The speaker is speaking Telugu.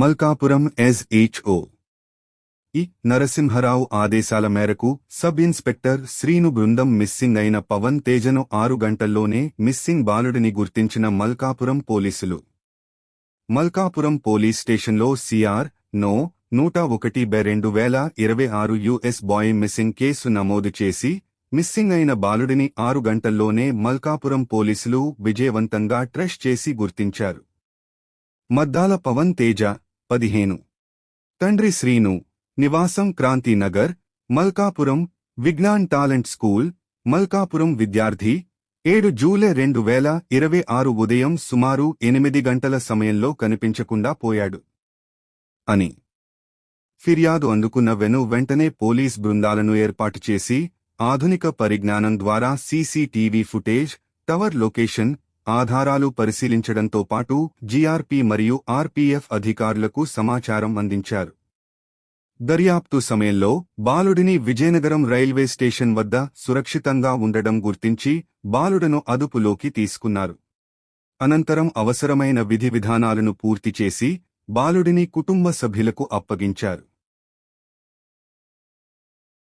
మల్కాపురం ఎస్.హెచ్.ఓ. ఇ. నరసింహరావు ఆదేశాల మేరకు సబ్ ఇన్స్పెక్టర్ శ్రీను బృందం మిస్సింగ్ అయిన పవన్ తేజను 6 గంటల్లోనే మిస్సింగ్ బాలుడిని గుర్తించిన మల్కాపురం పోలీసులు. మల్కాపురం పోలీస్ స్టేషన్లో CR no 101/2026 US boy missing case నమోదు చేసి మిస్సింగ్ అయిన బాలుడిని 6 గంటల్లోనే మల్కాపురం పోలీసులు విజయవంతంగా ట్రేస్ చేసి గుర్తించారు. మద్దాల పవన్ తేజ 15. తండ్రి శ్రీను. నివాసం క్రాంతినగర్, మల్కాపురం. Vignan talent school, Malkapuram. విద్యార్థి 7 జూలై 2026 ఉదయం సుమారు 8 గంటల సమయంలో కనిపించకుండా పోయాడు అని ఫిర్యాదు అందుకున్న వెంటనే పోలీస్ బృందాలను ఏర్పాటు చేసి ఆధునిక పరిజ్ఞానం ద్వారా సీసీటీవీ ఫుటేజ్, టవర్ లొకేషన్ ఆధారాలు పరిశీలించడంతో పాటు జీఆర్పీ మరియు ఆర్పీఎఫ్ అధికారులకు సమాచారం అందించారు. దర్యాప్తు సమయంలో బాలుడిని విజయనగరం రైల్వే స్టేషన్ వద్ద సురక్షితంగా ఉండడం గుర్తించి బాలుడను అదుపులోకి తీసుకున్నారు. అనంతరం అవసరమైన విధి విధానాలను పూర్తి చేసి బాలుడిని కుటుంబ సభ్యులకు అప్పగించారు.